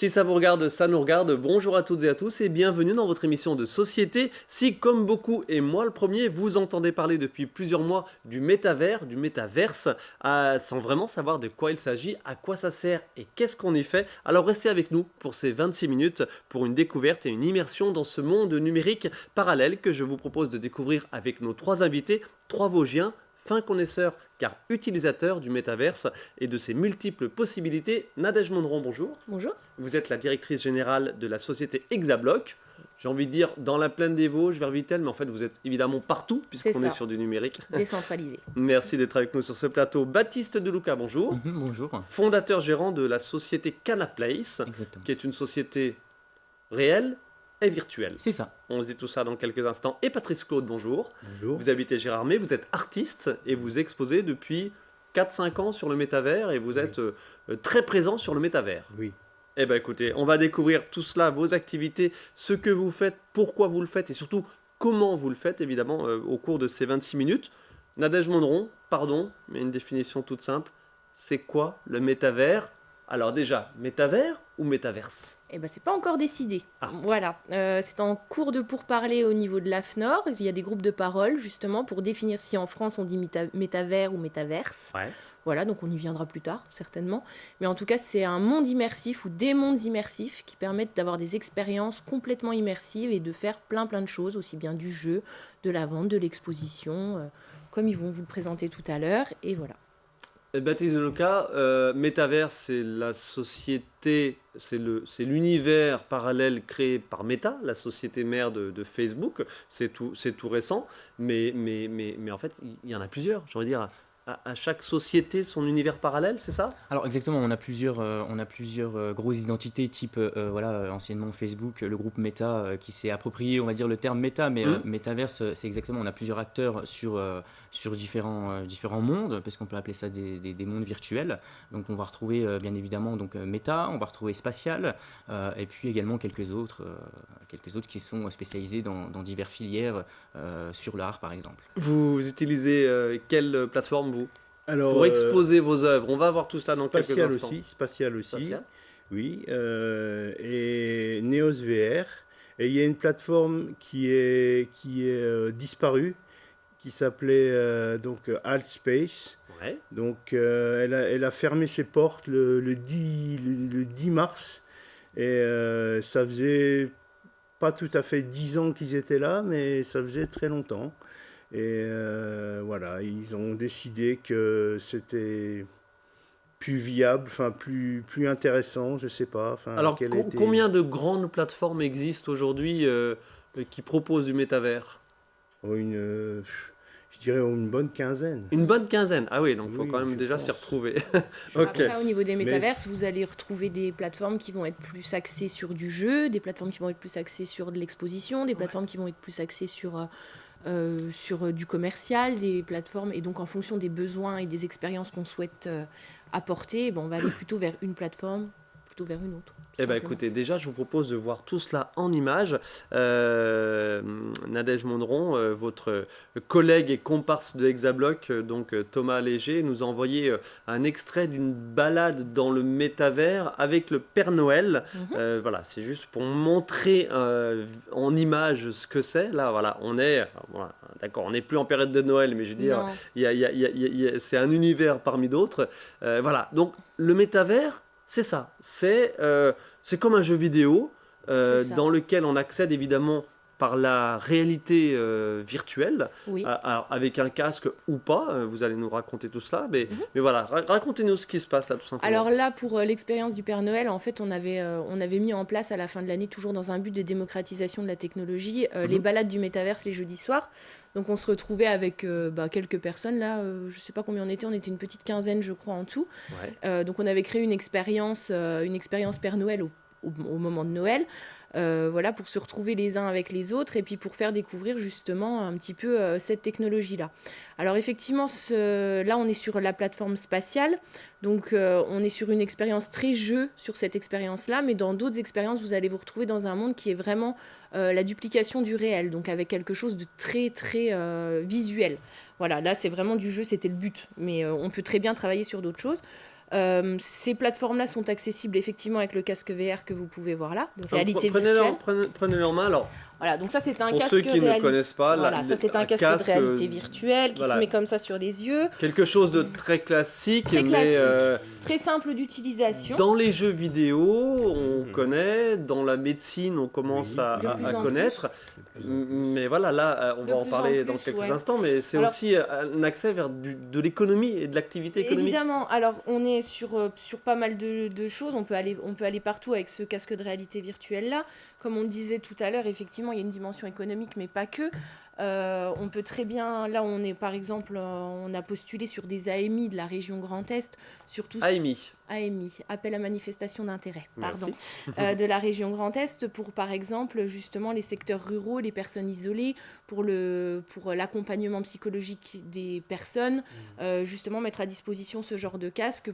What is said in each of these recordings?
Si ça vous regarde, ça nous regarde. Bonjour à toutes et à tous et bienvenue dans votre émission de société. Si, comme beaucoup, et moi le premier, vous entendez parler depuis plusieurs mois du métavers, du métaverse, sans vraiment savoir de quoi il s'agit, à quoi ça sert et qu'est-ce qu'on y fait, alors restez avec nous pour ces 26 minutes pour une découverte et une immersion dans ce monde numérique parallèle que je vous propose de découvrir avec nos trois invités, trois Vosgiens, fins connaisseurs car utilisateurs du métaverse et de ses multiples possibilités. Nadège Mondron, bonjour. Bonjour. Vous êtes la directrice générale de la société Hexablock. J'ai envie de dire dans la plaine des Vosges, vers Vittel, mais en fait vous êtes évidemment partout puisqu'on est sur du numérique. Décentralisé. Merci d'être avec nous sur ce plateau. Baptiste Deluca, bonjour. Bonjour. Fondateur gérant de la société Canaplace, Exactement. qui est une société réelle et virtuelle. C'est ça. On se dit tout ça dans quelques instants. Et Patrice Claude, bonjour. Bonjour. Vous habitez Gérardmer, vous êtes artiste et vous exposez depuis 4-5 ans sur le métavers et vous êtes très présent sur le métavers. Oui. Eh bien écoutez, on va découvrir tout cela, vos activités, ce que vous faites, pourquoi vous le faites et surtout comment vous le faites évidemment au cours de ces 26 minutes. Nadège Mondron, pardon, mais une définition toute simple. C'est quoi le métavers ? Alors déjà, métavers ou métaverse ? Eh ben, c'est pas encore décidé. Ah. Voilà, c'est en cours de pourparlers au niveau de l'AFNOR. Il y a des groupes de parole justement pour définir si en France on dit métavers ou métaverse. Ouais. Voilà, donc on y viendra plus tard certainement. Mais en tout cas, c'est un monde immersif ou des mondes immersifs qui permettent d'avoir des expériences complètement immersives et de faire plein de choses, aussi bien du jeu, de la vente, de l'exposition, comme ils vont vous le présenter tout à l'heure. Et voilà. Baptiste Deluca, Metaverse, c'est la société, c'est l'univers parallèle créé par Meta, la société mère de Facebook. C'est tout récent, mais en fait, il y en a plusieurs. J'ai envie de dire, à chaque société, son univers parallèle, c'est ça ? Alors exactement, on a plusieurs grosses identités, type anciennement Facebook, le groupe Meta qui s'est approprié, on va dire, le terme Meta, mais Metaverse, c'est exactement, on a plusieurs acteurs sur différents mondes, parce qu'on peut appeler ça des mondes virtuels. Donc on va retrouver bien évidemment Meta, on va retrouver Spatial, et puis également quelques autres qui sont spécialisés dans diverses filières sur l'art par exemple. Vous utilisez quelle plateforme vous ? Alors, Pour exposer vos œuvres, on va voir tout ça dans quelques instants. Spatial aussi, Spatial. oui, et Neos VR. Et il y a une plateforme qui est disparue, qui s'appelait Altspace. Ouais. Donc, elle a fermé ses portes le 10 mars. Et ça faisait pas tout à fait 10 ans qu'ils étaient là, mais ça faisait très longtemps. Et voilà, ils ont décidé que c'était plus viable, plus intéressant, je sais pas. Alors, combien de grandes plateformes existent aujourd'hui qui proposent du métavers ? Je dirais une bonne quinzaine. Une bonne quinzaine. Ah oui, donc il faut Oui, quand même je déjà pense. s'y retrouver. Après, au niveau des métaverses, vous allez retrouver des plateformes qui vont être plus axées sur du jeu, des plateformes qui vont être plus axées sur de l'exposition, des plateformes qui vont être plus axées sur du commercial, des plateformes. Et donc, en fonction des besoins et des expériences qu'on souhaite apporter, on va aller plutôt vers une plateforme, plutôt vers une autre. Eh bien écoutez, déjà je vous propose de voir tout cela en images. Nadège Mondron, votre collègue et comparse de Hexablock, Thomas Léger, nous a envoyé un extrait d'une balade dans le métavers avec le Père Noël. Voilà, c'est juste pour montrer en images ce que c'est. Là, voilà, d'accord, on n'est plus en période de Noël, mais je veux dire, c'est un univers parmi d'autres. Voilà, donc le métavers, c'est ça, c'est comme un jeu vidéo dans lequel on accède évidemment par la réalité virtuelle, Oui. avec un casque ou pas, vous allez nous raconter tout cela, mais voilà, racontez-nous ce qui se passe là tout simplement. Alors là, pour l'expérience du Père Noël, en fait, on avait mis en place à la fin de l'année, toujours dans un but de démocratisation de la technologie, les balades du métaverse les jeudis soirs. Donc on se retrouvait avec quelques personnes là, je sais pas combien on était une petite quinzaine je crois en tout. Ouais. Donc on avait créé une expérience Père Noël au moment de Noël, voilà, pour se retrouver les uns avec les autres et puis pour faire découvrir justement un petit peu cette technologie-là. Alors effectivement, là on est sur la plateforme spatiale, donc on est sur une expérience très jeu sur cette expérience-là, mais dans d'autres expériences, vous allez vous retrouver dans un monde qui est vraiment la duplication du réel, donc avec quelque chose de très très visuel. Voilà, là c'est vraiment du jeu, c'était le but, mais on peut très bien travailler sur d'autres choses. Ces plateformes-là sont accessibles effectivement avec le casque VR que vous pouvez voir là, de Donc, réalité prenez-le virtuelle. prenez-le en main. Alors, Voilà, donc ça c'est un pour casque ceux qui ne connaissent pas, Voilà, ça c'est un casque de réalité virtuelle qui voilà. se met comme ça sur les yeux. Quelque chose de très classique, Très mais classique, très simple d'utilisation. dans les jeux vidéo, on connaît, dans la médecine, on commence Oui, de plus à en connaître. Mais voilà, là, on De va en plus parler en dans plus, quelques ouais. instants, mais c'est Alors- aussi un accès vers de l'économie et de l'activité économique. Évidemment, alors on est sur pas mal de choses, on peut aller partout avec ce casque de réalité virtuelle là. Comme on le disait tout à l'heure, effectivement, il y a une dimension économique, mais pas que. On peut très bien, là on est par exemple, on a postulé sur des AMI de la région Grand Est, surtout AMI. AMI, appel à manifestation d'intérêt, pardon, Merci. de la région Grand Est pour par exemple justement les secteurs ruraux, les personnes isolées, pour l'accompagnement psychologique des personnes, justement mettre à disposition ce genre de casque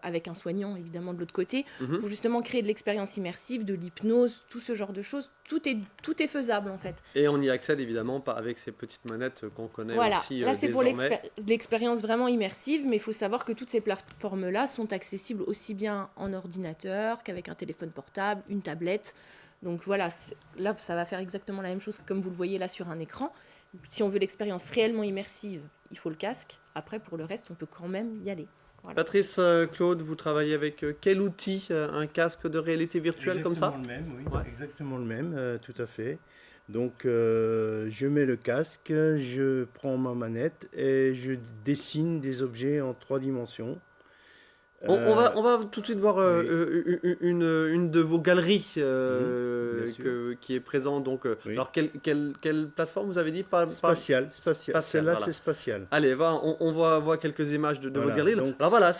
avec un soignant évidemment de l'autre côté, Mhm. pour justement créer de l'expérience immersive, de l'hypnose, tout ce genre de choses, tout est faisable en fait. Et on y accède évidemment avec ces petites manettes qu'on connaît Voilà, aussi là c'est pour désormais. l'expérience vraiment immersive, mais il faut savoir que toutes ces plateformes-là sont accessibles aussi bien en ordinateur qu'avec un téléphone portable, une tablette. Donc voilà, là ça va faire exactement la même chose que comme vous le voyez là sur un écran. Si on veut l'expérience réellement immersive, il faut le casque. Après, pour le reste, on peut quand même y aller. Voilà. Patrice, Claude, vous travaillez avec quel outil? Un casque de réalité virtuelle comme ça? Exactement le même, oui. Ouais. Exactement le même, tout à fait. Donc, je mets le casque, je prends ma manette et je dessine des objets en 3 dimensions. On va tout de suite voir oui. une de vos galeries Bien sûr. qui est présente. Donc, Oui. alors, quelle plateforme vous avez dit? Spatial. Spatial, Celle-là, voilà. c'est spatial. Allez, on va voir quelques images de Voilà, votre galerie. donc- Alors voilà,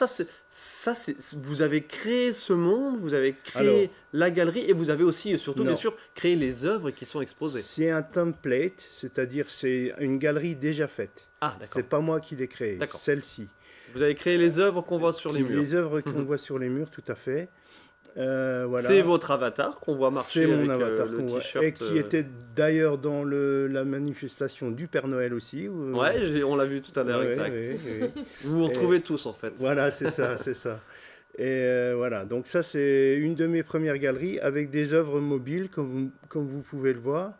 vous avez créé ce monde, vous avez créé Alors- la galerie et vous avez aussi, et surtout, Non. bien sûr, créé les œuvres qui sont exposées. C'est un template, c'est-à-dire c'est une galerie déjà faite. Ah, d'accord. C'est pas moi qui l'ai créée, D'accord. celle-ci. Vous avez créé les œuvres qu'on voit sur les murs. Les œuvres qu'on voit sur les murs, tout à fait. Voilà. C'est votre avatar qu'on voit marcher C'est avec mon avatar le qu'on voit, t-shirt. et qui était d'ailleurs dans la manifestation du Père Noël aussi. Ouais, on l'a vu tout à l'heure, Ouais, exact. ouais, ouais. Vous vous retrouvez tous en fait. Voilà, c'est ça, c'est ça. Et voilà, donc ça c'est une de mes premières galeries avec des œuvres mobiles, comme vous pouvez le voir.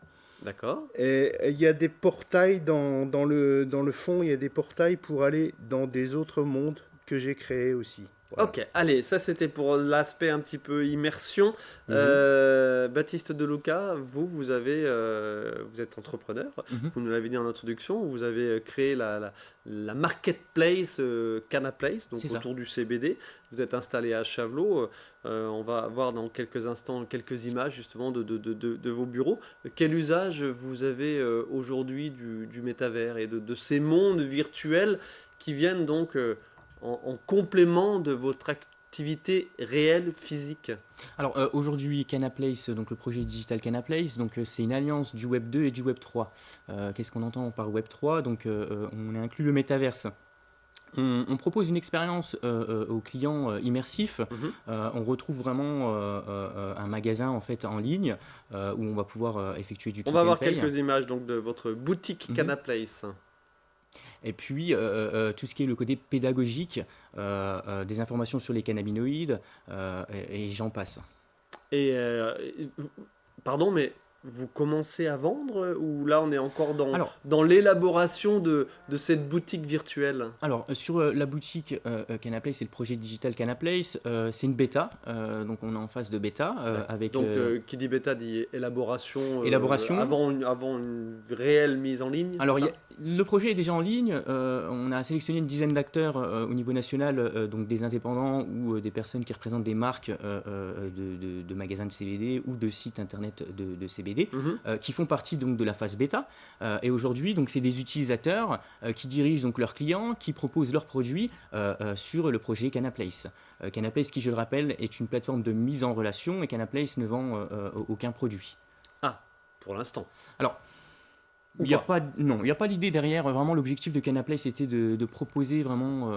D'accord. Et il y a des portails dans le fond, il y a des portails pour aller dans des autres mondes que j'ai créés aussi. Voilà. Ok, allez, ça c'était pour l'aspect un petit peu immersion. Baptiste Deluca, vous êtes entrepreneur, Mhm. vous nous l'avez dit en introduction, vous avez créé la marketplace Canaplace, donc C'est ça. autour du CBD. Vous êtes installé à Chavelot. On va voir dans quelques instants quelques images justement de vos bureaux. Quel usage vous avez aujourd'hui du métavers et de ces mondes virtuels qui viennent donc en complément de votre activité réelle physique? Alors aujourd'hui, Canaplace, donc le projet digital Canaplace, donc c'est une alliance du Web 2 et du Web 3. Qu'est-ce qu'on entend par Web 3? Donc on inclut le métaverse. On propose une expérience aux clients immersif. On retrouve vraiment un magasin en fait en ligne où on va pouvoir effectuer du On click va and voir pay. quelques images donc de votre boutique Canaplace. Et puis tout ce qui est le côté pédagogique, des informations sur les cannabinoïdes et j'en passe. Et pardon, mais vous commencez à vendre ou là on est encore Alors- dans l'élaboration de cette boutique virtuelle? Alors sur la boutique Canaplace, c'est le projet digital Canaplace, c'est une bêta, donc on est en phase de bêta avec... Donc qui dit bêta dit élaboration, Élaboration. avant une réelle mise en ligne. Alors, c'est ça? le projet est déjà en ligne. On a sélectionné une dizaine d'acteurs au niveau national, donc des indépendants ou des personnes qui représentent des marques de magasins de CBD ou de sites internet de CBD, qui font partie donc de la phase bêta. Et aujourd'hui, donc c'est des utilisateurs qui dirigent donc leurs clients, qui proposent leurs produits sur le projet Canaplace. Canaplace, qui je le rappelle, est une plateforme de mise en relation et Canaplace ne vend aucun produit. Ah, pour l'instant. Alors, Ou il n'y a pas. pas d'idée derrière. Vraiment, l'objectif de Canaplace c'était de proposer vraiment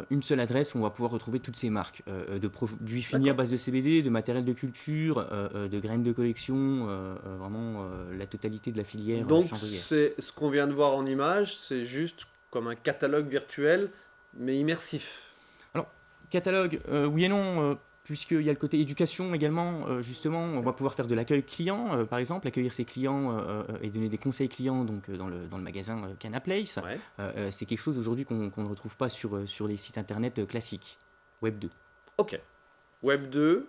une seule adresse où on va pouvoir retrouver toutes ces marques de produits finis à base de CBD, de matériel de culture, de graines de collection, vraiment la totalité de la filière Donc chanvrière. c'est ce qu'on vient de voir en image, c'est juste comme un catalogue virtuel mais immersif. Catalogue, oui et non, puisqu'il y a le côté éducation également. Justement, on va pouvoir faire de l'accueil client, par exemple, accueillir ses clients et donner des conseils clients donc, dans le magasin Canaplace. Ouais. C'est quelque chose aujourd'hui qu'on ne retrouve pas sur les sites internet classiques, Web 2. Ok. Web 2,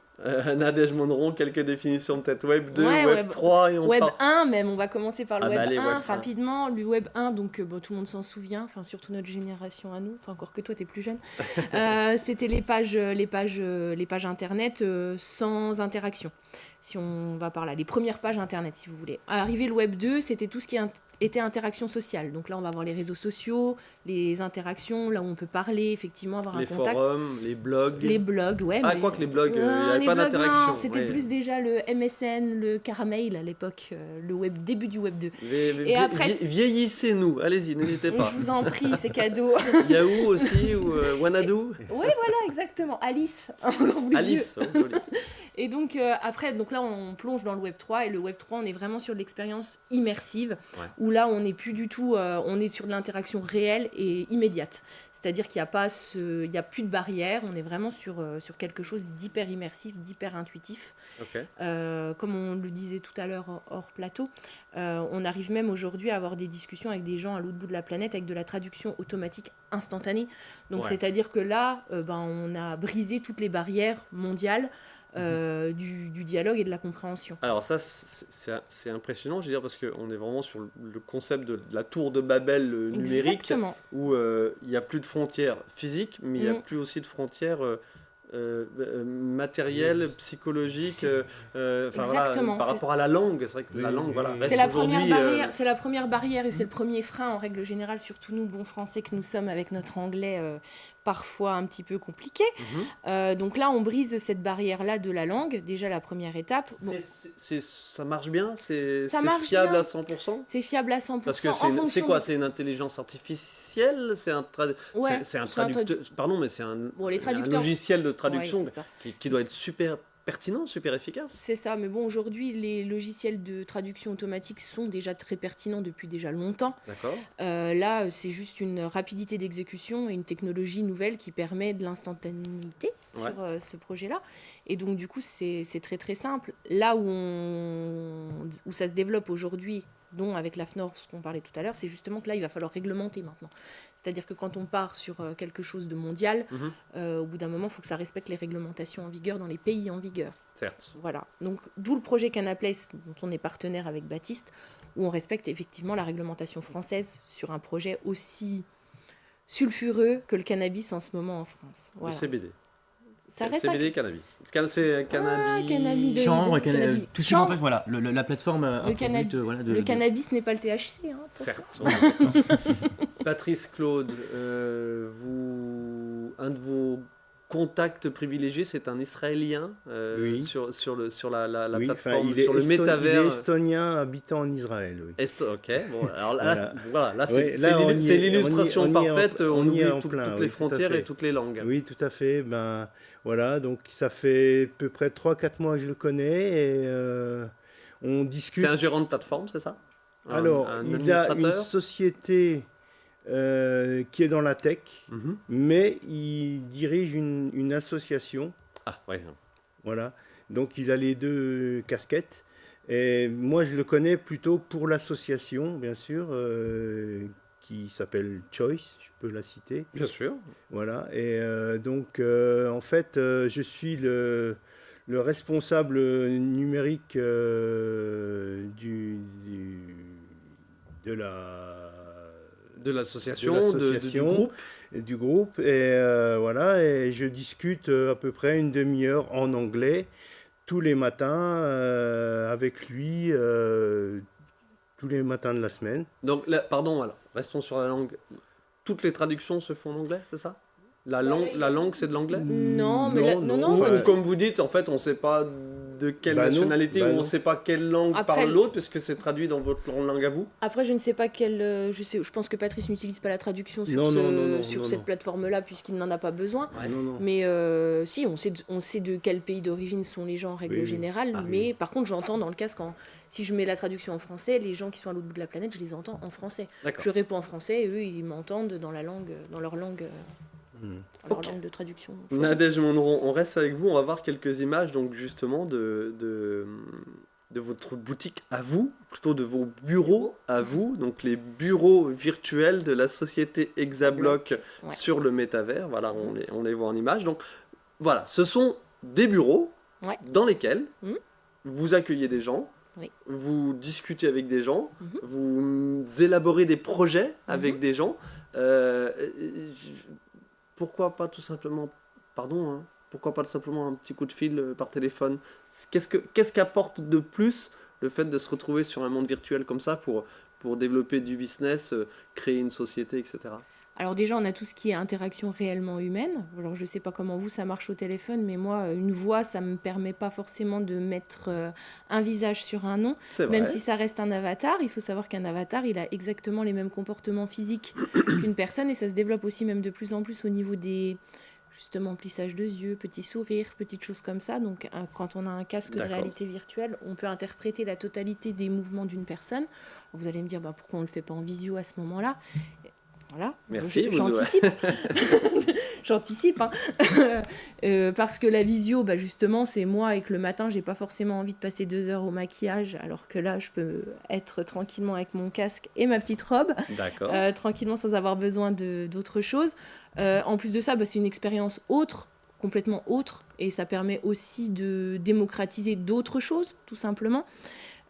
Nadège Monneron, quelques définitions peut-être. Web 2, Ouais, Web 3 et on Web part. 1 même, on va commencer par le Ah bah Web allez, 1 Web 1. rapidement. Le Web 1, donc tout le monde s'en souvient, enfin surtout notre génération à nous, enfin encore que toi t'es plus jeune. C'était les pages internet sans interaction. Si on va par là, les premières pages internet si vous voulez. Arrivé le Web 2, c'était tout ce qui était interaction sociale. Donc là on va voir les réseaux sociaux, les interactions, là où on peut parler, effectivement avoir Les un contact. forums, les blogs. Les blogs, ouais. Ah, mais- quoi que les blogs, il n'y Non, avait les pas blogs, d'interaction. non, c'était ouais. plus déjà le MSN, le Caramel à l'époque, le web, début du Web 2. Et après- vieillissez-nous, allez-y, n'hésitez pas. Je vous en prie, c'est cadeau. Yahoo aussi, ou Wanadu. Ouais, voilà, exactement. Alice, encore plus Alice, oh, joli. vieux. Et donc, après, donc là, on plonge dans le Web 3. Et le Web 3, on est vraiment sur de l'expérience immersive. Ouais. Où là, on n'est plus du tout... on est sur de l'interaction réelle et immédiate. C'est-à-dire qu'il n'y a pas il y a plus de barrière. On est vraiment sur quelque chose d'hyper immersif, d'hyper intuitif. Ok. Comme on le disait tout à l'heure hors plateau, on arrive même aujourd'hui à avoir des discussions avec des gens à l'autre bout de la planète avec de la traduction automatique instantanée. Donc Ouais. c'est-à-dire que là, on a brisé toutes les barrières mondiales du dialogue et de la compréhension. Alors ça, c'est impressionnant, je veux dire, parce qu'on est vraiment sur le concept de la tour de Babel numérique, Exactement. où il n'y a plus de frontières physiques, mais il n'y a Mm. plus aussi de frontières matérielles, psychologiques, enfin, voilà, Exactement, par c'est- rapport à la langue. C'est vrai que la Oui, langue, oui, voilà, oui. reste C'est la première aujourd'hui, barrière, c'est la première barrière et c'est le premier frein en règle générale, surtout nous bons français que nous sommes avec notre anglais parfois un petit peu compliqué. Donc là, on brise cette barrière-là de la langue, déjà la première étape. Bon, ça marche bien, c'est Ça marche fiable bien. à 100%. c'est fiable à 100%. Parce que en c'est fonction quoi? de- C'est une intelligence artificielle? C'est un, Ouais, c'est un c'est un traducteur? Pardon, mais c'est un, Bon, les un traducteurs- logiciel de traduction Ouais, c'est ça. qui doit être super pertinent, super efficace. C'est ça, mais bon, aujourd'hui, les logiciels de traduction automatique sont déjà très pertinents depuis déjà longtemps. D'accord. Là, c'est juste une rapidité d'exécution et une technologie nouvelle qui permet de l'instantanéité Ouais. sur ce projet-là. Et donc, du coup, c'est très très simple. Là où ça se développe aujourd'hui, dont avec la FNOR, ce qu'on parlait tout à l'heure, c'est justement que là, il va falloir réglementer maintenant. C'est-à-dire que quand on part sur quelque chose de mondial, au bout d'un moment, il faut que ça respecte les réglementations en vigueur dans les pays en vigueur. Certes. Voilà, donc d'où le projet Canaplace dont on est partenaire avec Baptiste, où on respecte effectivement la réglementation française sur un projet aussi sulfureux que le cannabis en ce moment en France. Le Voilà. CBD. Ça reste CBD, cannabis. C'est cannabis. cannabis de- Chambre, cannabis. tout ce qui en Chambre. fait, voilà, la plateforme a pour but, voilà, Le cannabis n'est pas le THC. Hein, attention. Certes. Patrice Claude, un de vos contacts privilégiés, c'est un Israélien Oui. sur la Oui, plateforme, il est sur le il métavers. est estonien habitant en Israël, oui. Ok, bon, alors là, Voilà. voilà, là, Ouais, c'est là, on y c'est est- l'illustration on y est en- parfaite. On on y oublie est en toutes plein, les oui, tout à frontières fait. et toutes les langues. Oui, tout à fait. Ben, voilà, donc ça fait à peu près 3-4 mois que je le connais et on discute. C'est un gérant de plateforme, c'est ça? Alors, un il a une administrateur. société qui est dans la tech, Mhm. mais il dirige une association. Ah, ouais. Voilà. Donc il a les deux casquettes. Et moi, je le connais plutôt pour l'association, bien sûr, qui s'appelle Choice, je peux la citer. Bien sûr. Voilà. Et donc, en fait, je suis le responsable numérique de l'association, du l'association, groupe. du groupe. Et voilà, et je discute à peu près une demi-heure en anglais tous les matins avec lui, tous les matins de la semaine. Donc, pardon, alors, restons sur la langue. Toutes les traductions se font en anglais, c'est ça? La langue, c'est de l'anglais? Non, mais non, Ou, pas du tout. comme vous dites, en fait, on ne sait pas de quelle Bah non, nationalité, bah ou on non. ne sait pas quelle langue Après, parle l'autre, parce que c'est traduit dans votre langue à vous. Après, je ne sais pas quelle. Je pense que Patrice n'utilise pas la traduction sur, Non, sur non, cette non. plateforme-là, puisqu'il n'en a pas besoin. Non, non. Mais si, on sait de quel pays d'origine sont les gens en règle Oui, oui. générale. Ah, mais par contre, j'entends dans le casque, si je mets la traduction en français, les gens qui sont à l'autre bout de la planète, je les entends en français. D'accord. Je réponds en français et eux, ils m'entendent dans leur langue. Alors, langue de traduction. Nadège Mondron, on reste avec vous, on va voir quelques images donc justement de votre boutique à vous, plutôt de vos bureaux à vous, donc les bureaux virtuels de la société Exabloc sur le métavers. Voilà, on les voit en image. Donc voilà, ce sont des bureaux dans lesquels vous accueillez des gens, vous discutez avec des gens, vous élaborez des projets avec des gens. Pourquoi pas tout simplement, pourquoi pas tout simplement un petit coup de fil par téléphone? Qu'est-ce qu'apporte de plus le fait de se retrouver sur un monde virtuel comme ça pour développer du business, créer une société, etc. Alors déjà, on a tout ce qui est interaction réellement humaine. Alors je ne sais pas comment vous, ça marche au téléphone, mais moi, une voix, ça ne me permet pas forcément de mettre un visage sur un nom. Même si ça reste un avatar, il faut savoir qu'un avatar, il a exactement les mêmes comportements physiques qu'une personne, et ça se développe aussi même de plus en plus au niveau des... justement, plissage de yeux, petits sourires, petites choses comme ça. Donc quand on a un casque de réalité virtuelle, on peut interpréter la totalité des mouvements d'une personne. Vous allez me dire, pourquoi on ne le fait pas en visio à ce moment-là? Voilà. Merci. J'anticipe. J'anticipe. Parce que la visio, justement, c'est moi et que le matin, j'ai pas forcément envie de passer 2 heures au maquillage, alors que là, je peux être tranquillement avec mon casque et ma petite robe, tranquillement sans avoir besoin d'autre chose. En plus de ça, c'est une expérience complètement autre, et ça permet aussi de démocratiser d'autres choses, tout simplement.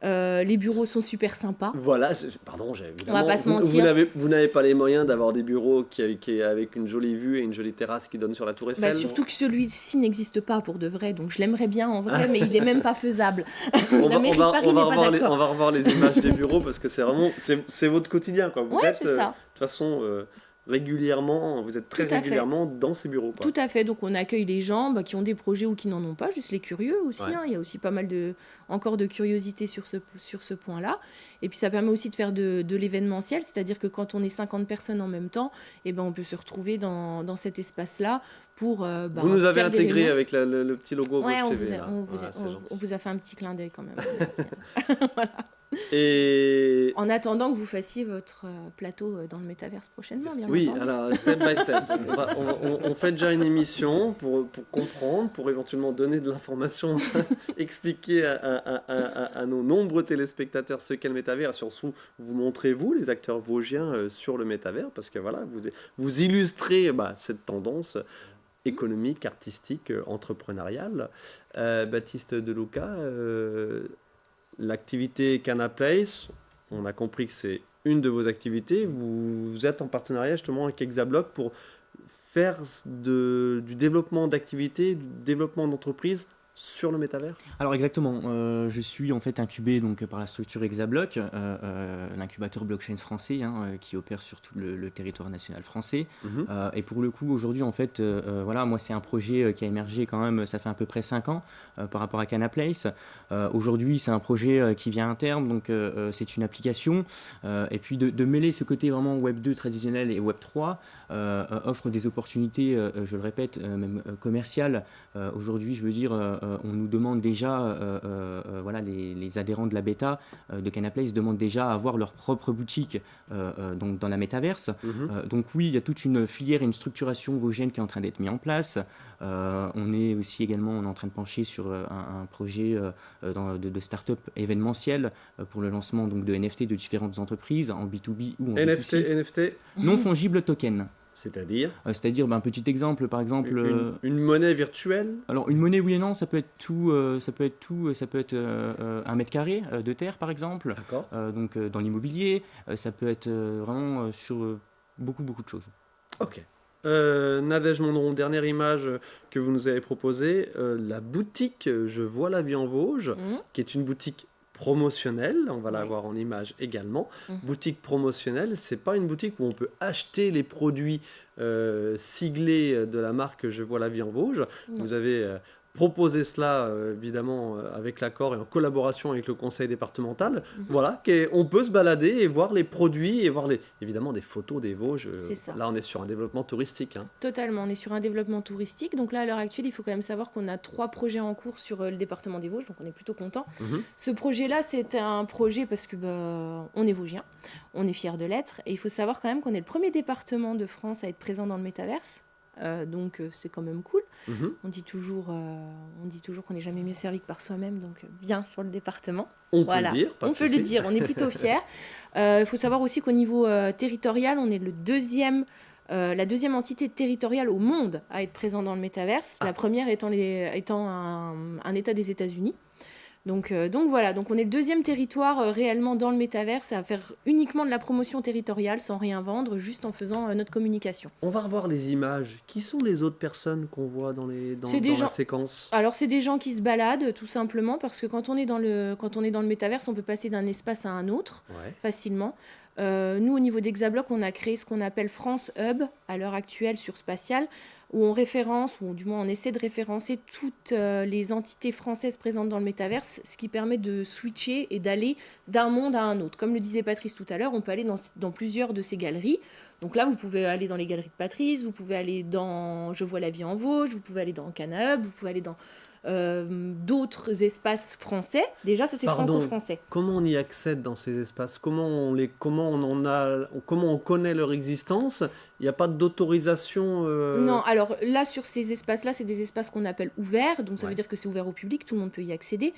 Les bureaux sont super sympas. Voilà, évidemment, on va pas se mentir. Vous n'avez pas les moyens d'avoir des bureaux qui avec une jolie vue et une jolie terrasse qui donne sur la Tour Eiffel. Surtout que celui-ci n'existe pas pour de vrai, donc je l'aimerais bien en vrai, mais il est même pas faisable. On va revoir les images des bureaux, parce que c'est vraiment c'est votre quotidien, quoi. Vous êtes c'est ça. De toute façon régulièrement, vous êtes très régulièrement dans ces bureaux, quoi. Tout à fait, donc on accueille les gens qui ont des projets ou qui n'en ont pas, juste les curieux aussi, il y a aussi pas mal encore de curiosité sur ce point-là, et puis ça permet aussi de faire de l'événementiel, c'est-à-dire que quand on est 50 personnes en même temps, on peut se retrouver dans cet espace-là pour vous nous avez intégré avec le petit logo Gauche TV. On vous a fait un petit clin d'œil quand même. Voilà. Et en attendant que vous fassiez votre plateau dans le métaverse prochainement, bien entendu. Oui, alors step by step. on fait déjà une émission pour comprendre, pour éventuellement donner de l'information, expliquer à nos nombreux téléspectateurs ce qu'est le métavers, et surtout vous montrez, vous, les acteurs vosgiens, sur le métavers, parce que voilà, vous illustrez cette tendance économique, artistique, entrepreneuriale. Baptiste Deluca, l'activité Canaplace, on a compris que c'est une de vos activités. Vous êtes en partenariat justement avec Exabloc pour faire du développement d'activités, du développement d'entreprises sur le métavers. Alors exactement, je suis en fait incubé donc par la structure Exabloc, l'incubateur blockchain français qui opère sur tout le territoire national français. Et pour le coup aujourd'hui en fait, moi c'est un projet qui a émergé quand même, ça fait à peu près 5 ans par rapport à Canaplace. Aujourd'hui c'est un projet qui vient à terme, donc c'est une application. Et puis de mêler ce côté vraiment Web 2 traditionnel et Web 3 offre des opportunités, je le répète, même commerciales. Aujourd'hui je veux dire, on nous demande déjà, les adhérents de la bêta de Canaplace demandent déjà à avoir leur propre boutique donc dans la métaverse. Donc oui, il y a toute une filière et une structuration vosgienne qui est en train d'être mise en place. On est aussi également en train de pencher sur un projet de start-up événementiel pour le lancement donc, de NFT de différentes entreprises en B2B ou en B2C. NFT Non fongible token. C'est-à-dire un petit exemple, par exemple... Une monnaie virtuelle? Alors, une monnaie, oui et non, ça peut être tout. Ça peut être 1 mètre carré de terre, par exemple. D'accord. Donc, dans l'immobilier, ça peut être vraiment sur beaucoup de choses. Ok. Nadège Mondron, dernière image que vous nous avez proposée, la boutique Je vois la vie en Vosges, qui est une boutique promotionnelle, on va la voir en image également. Boutique promotionnelle, c'est pas une boutique où on peut acheter les produits siglés de la marque Je vois la vie en Vosges. Vous avez proposé cela évidemment avec l'accord et en collaboration avec le conseil départemental. Voilà, on peut se balader et voir les produits et voir évidemment des photos des Vosges. Là on est sur un développement touristique. Totalement, on est sur un développement touristique. Donc là à l'heure actuelle il faut quand même savoir qu'on a 3 projets en cours sur le département des Vosges, donc on est plutôt content. Ce projet là c'est un projet parce que on est vosgien, on est fiers de l'être, et il faut savoir quand même qu'on est le premier département de France à être présent dans le métaverse. donc c'est quand même cool. Mhm. On dit toujours qu'on n'est jamais mieux servi que par soi-même, donc bien sur le département. On Voilà. peut le dire, pas de On peut le souci. dire, on est plutôt fiers. Il faut savoir aussi qu'au niveau territorial, on est la deuxième entité territoriale au monde à être présent dans le métaverse. La première étant un État des États-Unis. Donc voilà, donc on est le deuxième territoire réellement dans le métaverse à faire uniquement de la promotion territoriale sans rien vendre, juste en faisant notre communication. On va revoir les images. Qui sont les autres personnes qu'on voit dans C'est des la gens- séquence? Alors c'est des gens qui se baladent tout simplement parce que quand on est dans le métaverse, on peut passer d'un espace à un autre Ouais. facilement. Nous, au niveau d'Hexablock, on a créé ce qu'on appelle France Hub à l'heure actuelle sur Spatial, où on référence, ou du moins on essaie de référencer toutes les entités françaises présentes dans le métaverse, ce qui permet de switcher et d'aller d'un monde à un autre. Comme le disait Patrice tout à l'heure, on peut aller dans plusieurs de ces galeries. Donc là, vous pouvez aller dans les galeries de Patrice, vous pouvez aller dans Je vois la vie en Vosges, vous pouvez aller dans Cana Hub, vous pouvez aller dans d'autres espaces français. Déjà, ça c'est Pardon. franco-français. Comment on y accède dans ces espaces? Comment on connaît leur existence? Il n'y a pas d'autorisation Non, alors là, sur ces espaces-là, c'est des espaces qu'on appelle ouverts, donc ça Ouais. veut dire que c'est ouvert au public, tout le monde peut y accéder.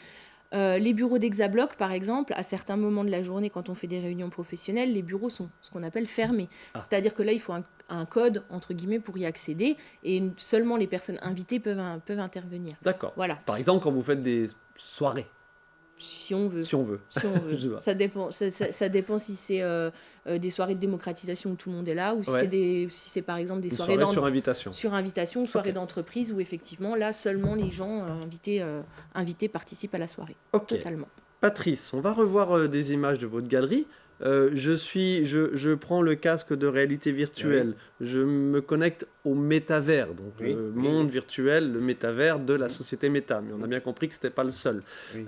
Les bureaux d'Hexablock, par exemple, à certains moments de la journée, quand on fait des réunions professionnelles, les bureaux sont ce qu'on appelle fermés. Ah. C'est-à-dire que là, il faut un code, entre guillemets, pour y accéder, et seulement les personnes invitées peuvent intervenir. D'accord. Voilà, Par exemple, quand vous faites des soirées, si on veut. si on veut. Si on veut. Je vois. Ça dépend si c'est des soirées de démocratisation où tout le monde est là, ou si Ouais. si c'est par exemple des Une soirées soirée sur invitation. sur invitation, soirée Ok. d'entreprise, où effectivement là seulement les gens invités participent à la soirée. Ok. Totalement. Patrice, on va revoir des images de votre galerie. Je prends le casque de réalité virtuelle. Je me connecte au métavers, donc Oui, le oui, monde oui. virtuel, le métavers de la société méta. Mais on a bien compris que ce n'était pas le seul. Oui.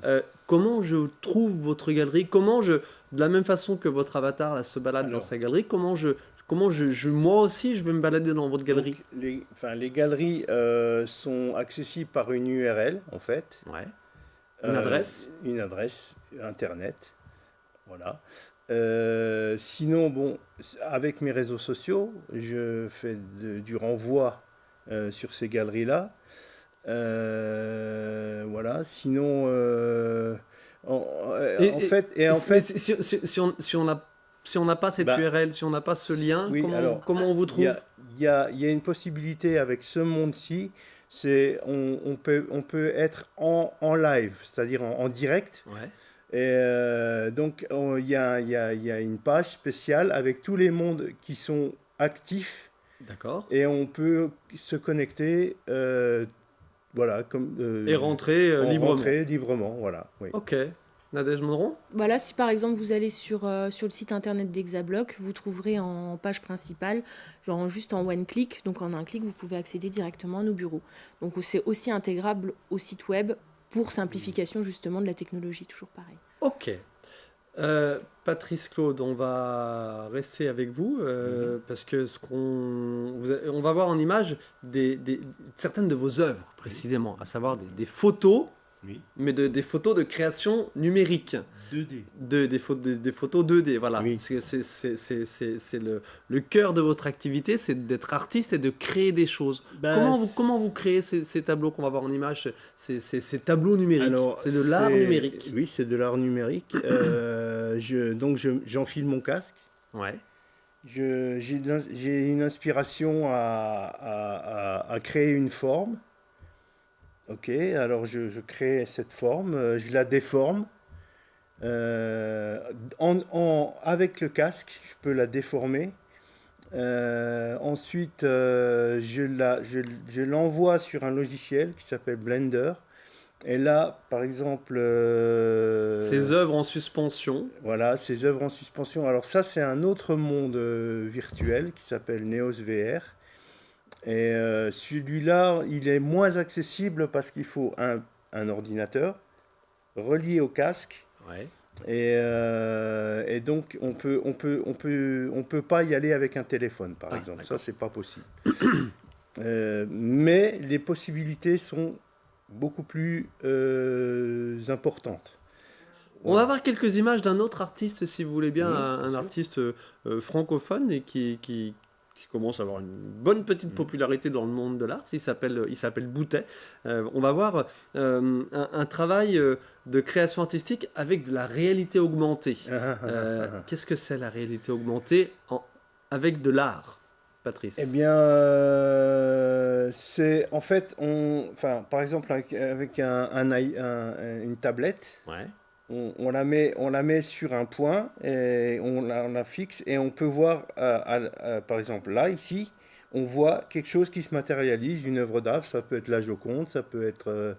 Comment je trouve votre galerie? De la même façon que votre avatar là, se balade dans Alors. sa galerie, moi aussi, je vais me balader dans votre galerie? Donc, les galeries sont accessibles par une URL, en fait. Ouais. Une adresse? Une adresse Internet. Voilà. Sinon, bon, avec mes réseaux sociaux, je fais du renvoi sur ces galeries-là. Voilà. Sinon, en fait, Si on n'a pas cette Bah, URL, si on n'a pas ce lien, oui, alors, comment on vous trouve? il y a une possibilité avec ce monde-ci, c'est on peut être en live, c'est-à-dire en direct. Ouais. Et donc, il y a une page spéciale avec tous les mondes qui sont actifs D'accord. et on peut se connecter, voilà, Et rentrer librement. rentrer librement, voilà. Oui. Ok. Nadège Mondron? Voilà, si par exemple vous allez sur le site internet d'Hexablock, vous trouverez en page principale, genre juste en one click, donc en un clic, vous pouvez accéder directement à nos bureaux. Donc c'est aussi intégrable au site web pour simplification justement de la technologie, toujours pareil. Ok. Patrice Claude, on va rester avec vous parce que on va voir en image certaines de vos œuvres précisément, à savoir des photos, Oui. mais des photos de création numérique. 2D. Des photos 2D, voilà. Oui. C'est le cœur de votre activité, c'est d'être artiste et de créer des choses. Comment vous créez ces tableaux qu'on va voir en image, ces tableaux numériques? Alors, C'est de l'art numérique. Oui, c'est de l'art numérique. Donc, j'enfile mon casque. Ouais. J'ai une inspiration à créer une forme. Ok, alors je crée cette forme, je la déforme. Avec le casque, je peux la déformer. Ensuite, je l'envoie sur un logiciel qui s'appelle Blender. Et là, par exemple... Ces œuvres en suspension. Voilà, ces œuvres en suspension. Alors ça, c'est un autre monde virtuel qui s'appelle Neos VR. Et celui-là, il est moins accessible parce qu'il faut un ordinateur relié au casque. Ouais. Et donc, on peut pas y aller avec un téléphone, par exemple. D'accord. Ça, c'est pas possible. Mais les possibilités sont beaucoup plus importantes. On va voir quelques images d'un autre artiste, si vous voulez bien, Oui, un bien sûr. artiste francophone et qui qui commence à avoir une bonne petite popularité dans le monde de l'art. Il s'appelle Boutet. On va voir un travail de création artistique avec de la réalité augmentée. Qu'est-ce que c'est la réalité augmentée avec de l'art, Patrice? Eh bien, c'est en fait, par exemple, avec une tablette, Ouais. on la met sur un point et on la fixe et on peut voir, par exemple, là, ici, on voit quelque chose qui se matérialise, une œuvre d'art. Ça peut être la Joconde, ça peut être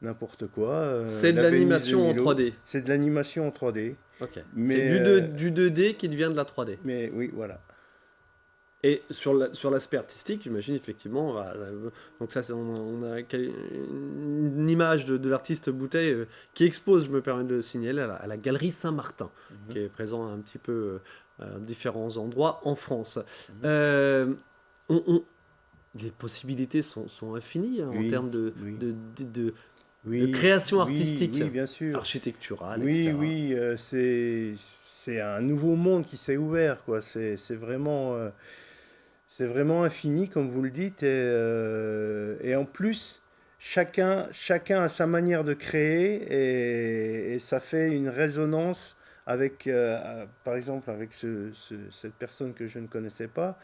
n'importe quoi. C'est de la Vénus l'animation en Milo. 3D. C'est de l'animation en 3D. Ok. Mais, C'est du 2D qui devient de la 3D. Mais oui, voilà. Et sur l'aspect artistique, j'imagine effectivement, donc ça, on a une image de l'artiste Boutet qui expose, je me permets de le signaler, à la Galerie Saint-Martin, qui est présent un petit peu à différents endroits en France. Les possibilités sont infinies en termes de création artistique, oui, bien sûr. architecturale, Oui, etc. oui, c'est un nouveau monde qui s'est ouvert, quoi. C'est vraiment infini, comme vous le dites, et en plus, chacun a sa manière de créer, et ça fait une résonance avec, par exemple, avec cette personne que je ne connaissais pas.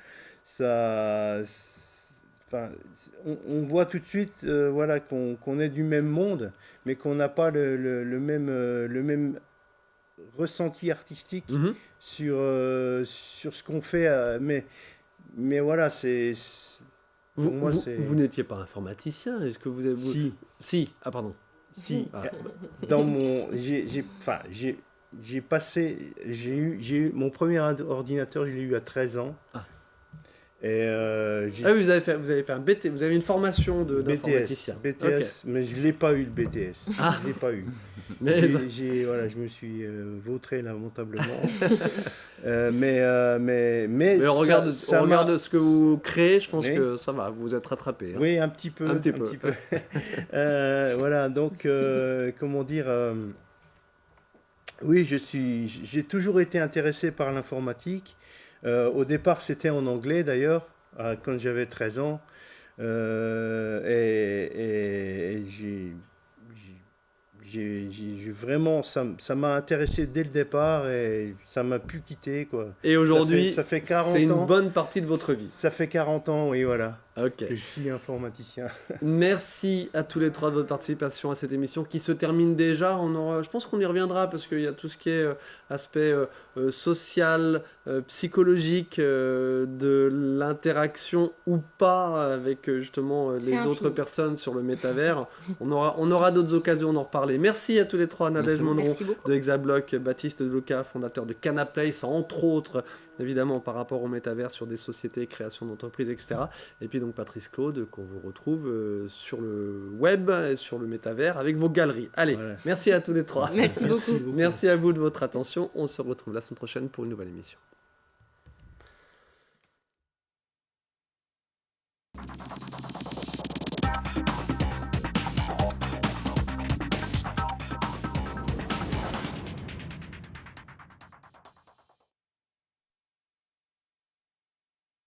On voit tout de suite, voilà, qu'on est du même monde, mais qu'on n'a pas le même ressenti artistique sur ce qu'on fait, mais voilà, Vous n'étiez pas informaticien, est-ce que vous avez... Si. Ah, pardon. Si. Ah. Dans mon... J'ai eu mon premier ordinateur, je l'ai eu à 13 ans. Ah. Et vous avez fait un BT, vous avez une formation d'informaticien. BTS, Okay. mais je ne l'ai pas eu le BTS. Ah. Je ne l'ai pas eu. Mais je me suis vautré lamentablement. Mais au regard de ce que vous créez, je pense que ça va, vous vous êtes rattrapé. Hein. Oui, un petit peu. Voilà, donc, comment dire... oui, j'ai toujours été intéressé par l'informatique. Au départ, c'était en anglais d'ailleurs, quand j'avais 13 ans. Et j'ai vraiment, ça m'a intéressé dès le départ et ça m'a pu quitter, quoi. Et aujourd'hui, ça fait 40 ans. C'est une bonne partie de votre vie. Ça fait 40 ans, oui, voilà. Okay. Que je suis informaticien. Merci à tous les trois de votre participation à cette émission qui se termine déjà. Je pense qu'on y reviendra parce qu'il y a tout ce qui est aspect social, psychologique, de l'interaction ou pas avec justement les autres personnes sur le métavers. On aura d'autres occasions d'en reparler. Merci à tous les trois, Nadège Mondron de Hexablock, Baptiste Deluca, fondateur de Canaplace, entre autres, évidemment par rapport au métavers sur des sociétés, création d'entreprises, etc. Et puis donc Patrice Claude, qu'on vous retrouve sur le web et sur le métavers avec vos galeries. Allez, voilà. Merci à tous les trois. Merci beaucoup. Merci à vous de votre attention. On se retrouve la semaine prochaine pour une nouvelle émission.